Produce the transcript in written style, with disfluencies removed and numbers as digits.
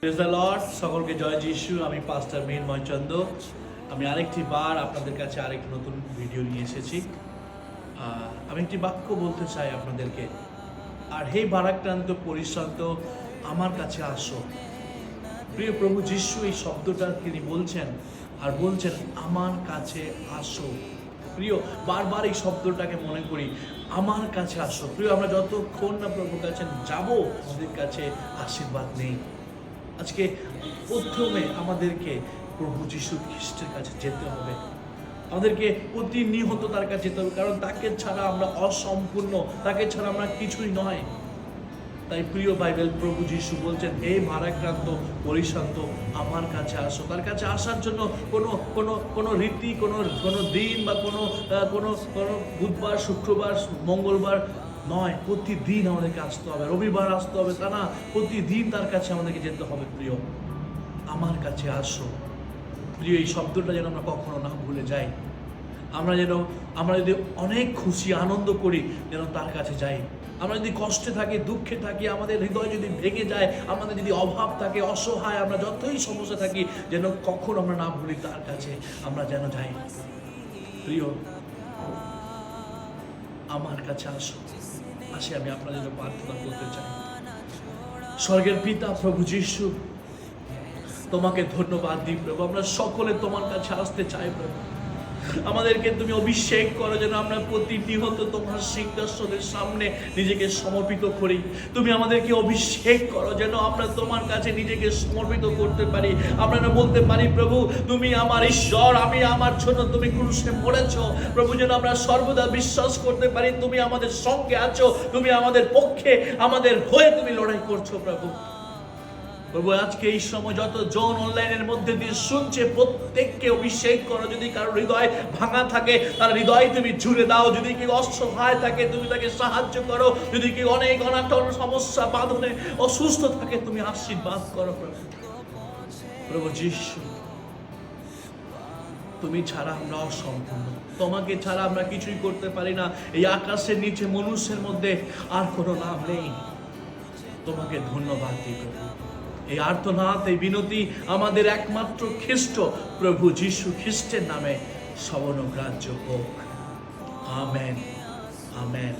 Praise the Lord, সকলকে জয় যিশু। আমি পাস্টার মৃন্ময় চন্দ। আমি আরেকটি বার আপনাদের কাছে আরেকটি নতুন ভিডিও নিয়ে এসেছি। আমি একটি বাক্য বলতে চাই আপনাদেরকে। আর হে ভারাক্রান্ত পরিশ্রান্ত, আমার কাছে আসো। প্রিয় প্রভু যিশু এই শব্দটা তিনি বলছেন, আর বলছেন আমার কাছে আসো। প্রিয়, বারবার এই শব্দটাকে মনে করি, আমার কাছে আসো। প্রিয়, আমরা যতক্ষণ না প্রভুর কাছে যাব, আমাদের কাছে আশীর্বাদ নেই। আজকে প্রথমে আমাদেরকে প্রভু যিশু খ্রিস্টের কাছে যেতে হবে। আমাদেরকে প্রতিনিয়ত তার কাছে যেতে হবে, কারণ তাকে ছাড়া আমরা অসম্পূর্ণ, তাকে ছাড়া আমরা কিছুই নয়। তাই প্রিয় বাইবেল, প্রভু যিশু বলছেন, হে ভারাক্রান্ত পরিশ্রান্ত, আমার কাছে আসো। তার কাছে আসার জন্য কোনো রীতি, কোনো দিন বা কোনো বুধবার, শুক্রবার, মঙ্গলবার নয়, প্রতিদিন আমাদেরকে আসতে হবে। রবিবার আসতে হবে তা না, প্রতিদিন তার কাছে আমাদেরকে যেতে হবে। প্রিয়, আমার কাছে আসো। প্রিয়, এই শব্দটা যেন আমরা কখনো না ভুলে যাই। আমরা যদি অনেক খুশি আনন্দ করি, যেন তার কাছে যাই। আমরা যদি কষ্টে থাকি, দুঃখে থাকি, আমাদের হৃদয় যদি ভেঙে যায়, আমাদের যদি অভাব থাকে, অসহায়, আমরা যতই সমস্যা থাকি, যেন কখনো আমরা না ভুলি তার কাছে আমরা যেন যাই। প্রিয়, আমার কাছে আসো। আমি আপনাদের জন্য প্রার্থনা করতে চাই। স্বর্গের পিতা প্রভু যিশু, তোমাকে ধন্যবাদ দিই প্রভু। আমরা সকলে তোমার কাছে আসতে চাই প্রভু। আমাদেরকে তুমি অভিষেক করো, যেন আমরা প্রতিনিয়ত তোমার সিংহাসনের সামনে নিজেকে সমর্পিত করি। তুমি আমাদেরকে অভিষেক করো, যেন আমরা তোমার কাছে নিজেকে সমর্পিত করতে পারি। আমরা না বলতে পারি, প্রভু তুমি আমার ঈশ্বর, আমি আমার জন্য তুমি ক্রুশে মরেছো। প্রভু, যেন আমরা সর্বদা বিশ্বাস করতে পারি তুমি আমাদের সঙ্গে আছো, তুমি আমাদের পক্ষে, আমাদের হয়ে তুমি লড়াই করছো। প্রভু, আজকে এই সময় যতজন অনলাইনের মধ্যে দিয়ে শুনছে, প্রত্যেককে অভিষেক করো। যদি কারো হৃদয় ভাঙা থাকে, তার হৃদয় তুমি জুড়ে দাও। যদি কেউ অসহায় থাকে, তুমি তাকে সাহায্য করো। যদি কেউ অনেক অনাটন, সমস্যা, বাঁধনে অসুস্থ থাকে, তুমি আশীর্বাদ করো। প্রভু যিশু, তুমি ছাড়া আমরা অসম্পূর্ণ। তোমাকে ছাড়া আমরা কিছুই করতে পারি না। এই আকাশের নিচে মানুষের মধ্যে আর কোনো নাম নেই। তোমাকে ধন্যবাদ দিই প্রভু। এই আর্তনাদ, এই বিনতি আমাদের একমাত্র খ্রিস্ট প্রভু যিশু খ্রিস্টের নামে সবনগ্রাহ্য হোক। Amen, amen.